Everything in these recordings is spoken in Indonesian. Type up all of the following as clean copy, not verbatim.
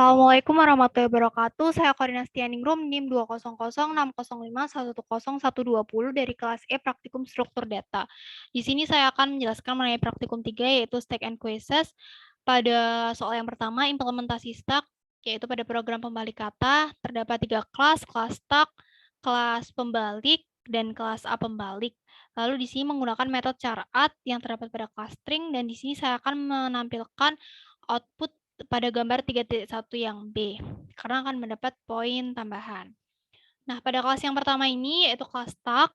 Assalamualaikum warahmatullahi wabarakatuh. Saya Koordinasianingrum NIM 20060510120 dari kelas E Praktikum Struktur Data. Di sini saya akan menjelaskan mengenai Praktikum 3 yaitu Stack and Quizzes. Pada soal yang pertama, implementasi stack, yaitu pada program pembalik kata, terdapat 3 kelas stack, kelas pembalik, dan kelas A pembalik. Lalu di sini menggunakan metode chart yang terdapat pada kelas string, dan di sini saya akan menampilkan output pada gambar 3.1 yang B, karena akan mendapat poin tambahan. Nah, pada kelas yang pertama ini yaitu kelas stack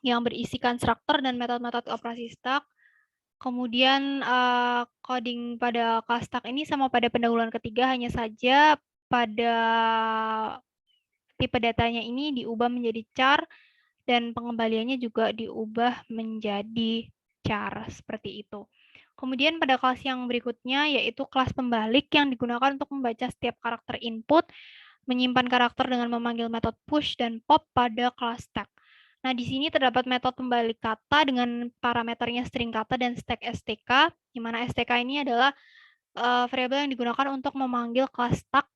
yang berisi konstruktor dan metode-metode operasi stack. Kemudian coding pada kelas stack ini sama pada pendahuluan ketiga, hanya saja pada tipe datanya ini diubah menjadi char dan pengembaliannya juga diubah menjadi char seperti itu. Kemudian pada kelas yang berikutnya yaitu kelas pembalik yang digunakan untuk membaca setiap karakter input, menyimpan karakter dengan memanggil metode push dan pop pada kelas stack. Nah, di sini terdapat metode pembalik kata dengan parameternya string kata dan stack STK, di mana STK ini adalah variabel yang digunakan untuk memanggil kelas stack.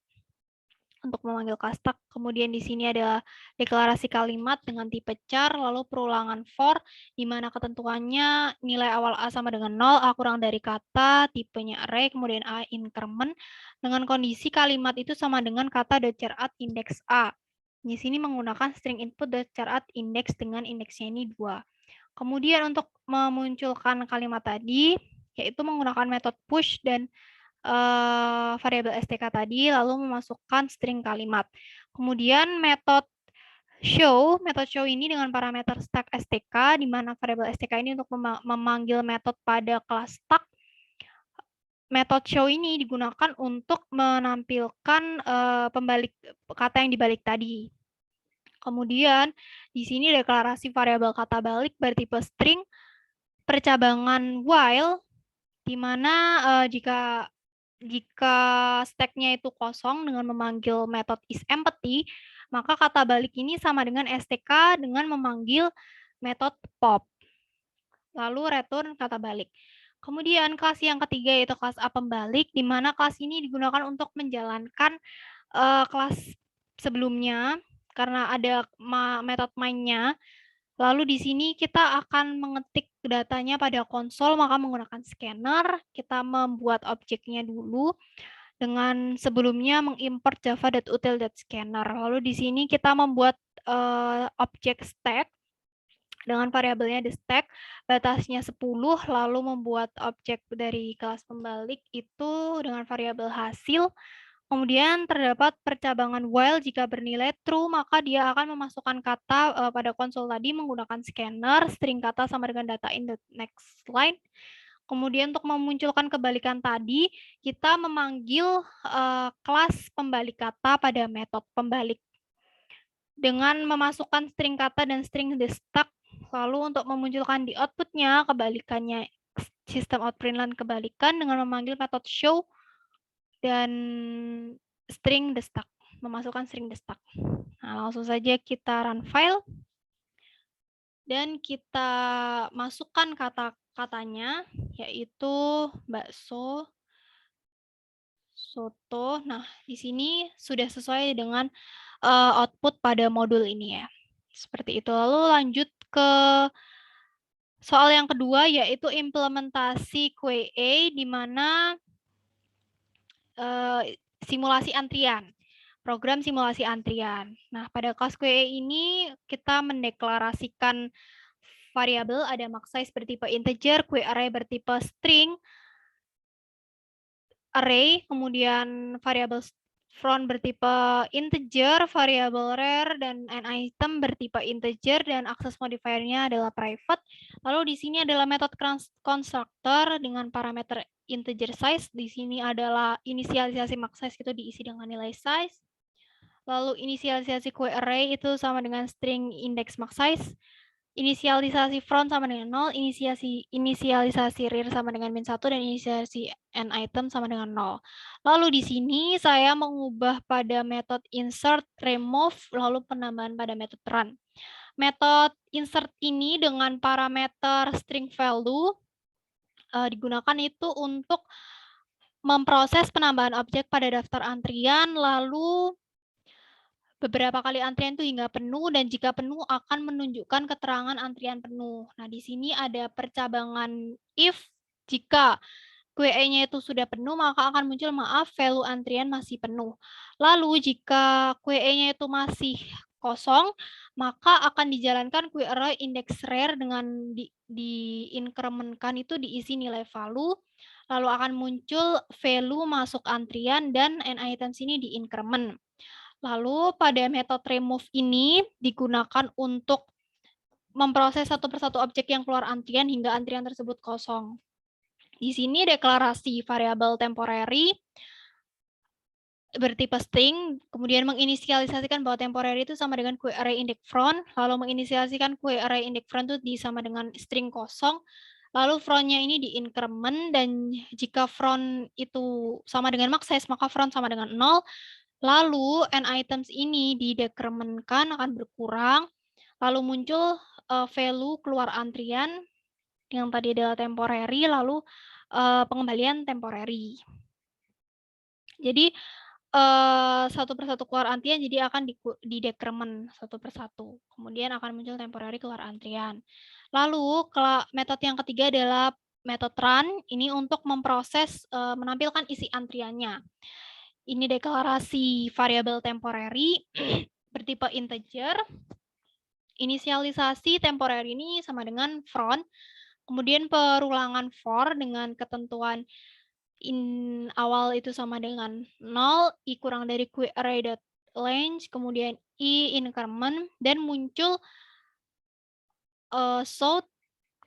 Kemudian di sini ada deklarasi kalimat dengan tipe char, lalu perulangan for, di mana ketentuannya nilai awal A sama dengan 0, A kurang dari kata, tipenya array, kemudian A increment, dengan kondisi kalimat itu sama dengan kata .char@index index A. Di sini menggunakan string input .char@index index dengan indeksnya ini 2. Kemudian untuk memunculkan kalimat tadi, yaitu menggunakan metode push dan variabel STK tadi, lalu memasukkan string kalimat. Kemudian metode show ini dengan parameter stack STK, di mana variabel STK ini untuk memanggil metode pada kelas stack. Metode show ini digunakan untuk menampilkan pembalik kata yang dibalik tadi. Kemudian di sini deklarasi variabel kata balik bertipe string, percabangan while, di mana jika stack-nya itu kosong dengan memanggil metode isEmpty, maka kata balik ini sama dengan STK dengan memanggil metode pop. Lalu return kata balik. Kemudian kelas yang ketiga yaitu kelas A pembalik, di mana kelas ini digunakan untuk menjalankan kelas sebelumnya karena ada metode main-nya. Lalu di sini kita akan mengetik datanya pada konsol, maka menggunakan scanner, kita membuat objeknya dulu dengan sebelumnya mengimport java.util.scanner. Lalu di sini kita membuat objek stack dengan variabelnya the stack, batasnya 10, lalu membuat objek dari kelas pembalik itu dengan variabel hasil. Kemudian terdapat percabangan while, jika bernilai true maka dia akan memasukkan kata pada konsol tadi menggunakan scanner, string kata sama dengan data in the next line. Kemudian untuk memunculkan kebalikan tadi, kita memanggil kelas pembalik kata pada metode pembalik dengan memasukkan string kata dan string the stack. Lalu untuk memunculkan di outputnya kebalikannya, sistem out println kebalikan dengan memanggil metode show dan string the stack, memasukkan string the stack. Nah, langsung saja kita run file dan kita masukkan kata-katanya, yaitu bakso, soto. Nah, di sini sudah sesuai dengan output pada modul ini ya. Seperti itu. Lalu lanjut ke soal yang kedua, yaitu implementasi QA, di mana simulasi antrian. Program simulasi antrian. Nah, pada kelas QA ini kita mendeklarasikan variabel, ada max size bertipe integer, query bertipe string, array, kemudian variabel front bertipe integer, variabel rare, dan an item bertipe integer, dan akses modifiernya adalah private. Lalu di sini adalah metode constructor dengan parameter integer size. Di sini adalah inisialisasi max size itu diisi dengan nilai size. Lalu inisialisasi query itu sama dengan string index max size. Inisialisasi front sama dengan 0, inisialisasi rear sama dengan -1, dan inisialisasi an item sama dengan 0. Lalu di sini saya mengubah pada metode insert, remove, lalu penambahan pada metode run. Metode insert ini dengan parameter string value digunakan itu untuk memproses penambahan objek pada daftar antrian, lalu beberapa kali antrian itu hingga penuh, dan jika penuh akan menunjukkan keterangan antrian penuh. Nah, di sini ada percabangan if. Jika QE-nya itu sudah penuh, maka akan muncul maaf, value antrian masih penuh. Lalu jika QE-nya itu masih kosong, maka akan dijalankan QRA index rare dengan di-incrementkan itu diisi nilai value, lalu akan muncul value masuk antrian dan n-items ini di-increment. Lalu pada metode remove ini digunakan untuk memproses satu persatu objek yang keluar antrian hingga antrian tersebut kosong. Di sini deklarasi variabel temporary bertipe string, kemudian menginisialisasikan bahwa temporary itu sama dengan query index front, lalu menginisialisasikan query index front itu sama dengan string kosong, lalu front-nya ini di-increment, dan jika front itu sama dengan max size, maka front sama dengan 0, lalu n-items ini di-decrementkan akan berkurang, lalu muncul value keluar antrian, yang tadi adalah temporary, lalu pengembalian temporary. Jadi satu persatu keluar antrian, jadi akan di-decrement satu persatu. Kemudian akan muncul temporary keluar antrian. Lalu metode yang ketiga adalah metode run. Ini untuk memproses menampilkan isi antriannya. Ini deklarasi variabel temporary bertipe integer. Inisialisasi temporary ini sama dengan front. Kemudian perulangan for dengan ketentuan awal itu sama dengan 0, i kurang dari query.length, kemudian i increment, dan muncul so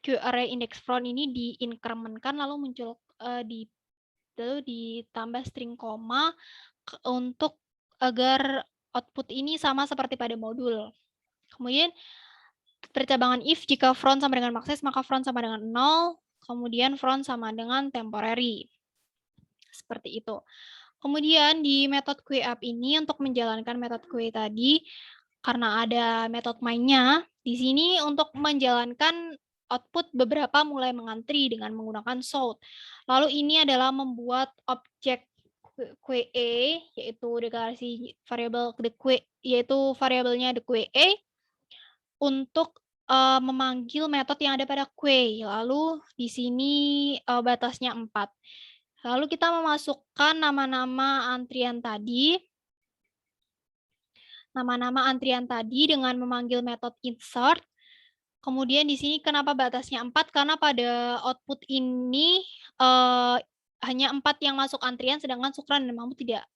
query index front ini di-incrementkan, lalu muncul lalu ditambah string koma untuk agar output ini sama seperti pada modul. Kemudian percabangan if, jika front sama dengan max size, maka front sama dengan 0, kemudian front sama dengan temporary. Seperti itu. Kemudian di metode QUp ini untuk menjalankan metode QE tadi, karena ada metode mainnya, di sini untuk menjalankan output beberapa mulai mengantri dengan menggunakan sort. Lalu ini adalah membuat objek QE, yaitu deklarasi variabel the QE, yaitu variabelnya the QE, untuk memanggil metode yang ada pada QE. Lalu di sini batasnya 4. Lalu kita memasukkan nama-nama antrian tadi. Nama-nama antrian tadi dengan memanggil metode insert. Kemudian di sini kenapa batasnya 4? Karena pada output ini hanya 4 yang masuk antrian, sedangkan Sukran dan Mahmud tidak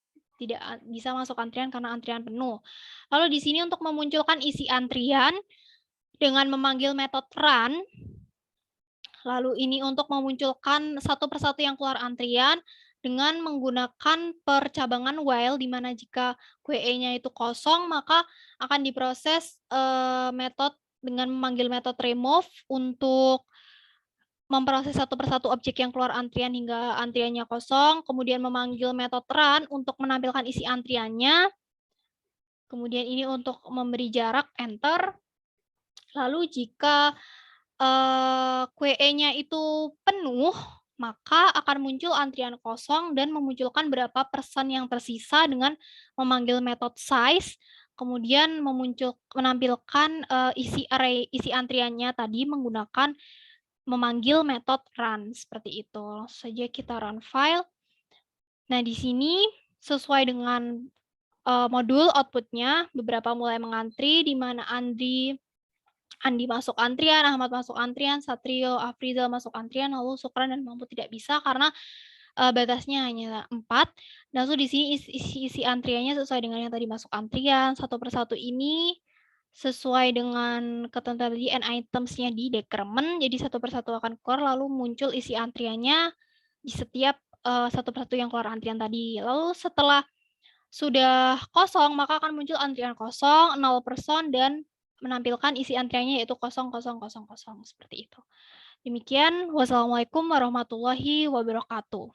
bisa masuk antrian karena antrian penuh. Lalu di sini untuk memunculkan isi antrian dengan memanggil metode run. Lalu ini untuk memunculkan satu persatu yang keluar antrian dengan menggunakan percabangan while, di mana jika QE-nya itu kosong, maka akan diproses metode dengan memanggil metode remove untuk memproses satu persatu objek yang keluar antrian hingga antriannya kosong, kemudian memanggil metode run untuk menampilkan isi antriannya, kemudian ini untuk memberi jarak, enter. Lalu jika QE-nya itu penuh, maka akan muncul antrian kosong dan memunculkan berapa persen yang tersisa dengan memanggil metode size, kemudian menampilkan isi antriannya tadi menggunakan memanggil metode run, seperti itu. Langsung saja kita run file. Nah, di sini sesuai dengan modul outputnya, beberapa mulai mengantri, di mana Andi masuk antrian, Ahmad masuk antrian, Satrio, Afrizal masuk antrian, lalu Sukran dan Mahmud tidak bisa karena batasnya hanya 4. Lalu di sini isi antriannya sesuai dengan yang tadi masuk antrian, satu persatu ini sesuai dengan ketentuan tadi n-items-nya di decrement, jadi satu persatu akan keluar, lalu muncul isi antriannya di setiap satu persatu yang keluar antrian tadi. Lalu setelah sudah kosong, maka akan muncul antrian kosong, 0%, dan menampilkan isi antriannya yaitu 0000, seperti itu. Demikian, wassalamualaikum warahmatullahi wabarakatuh.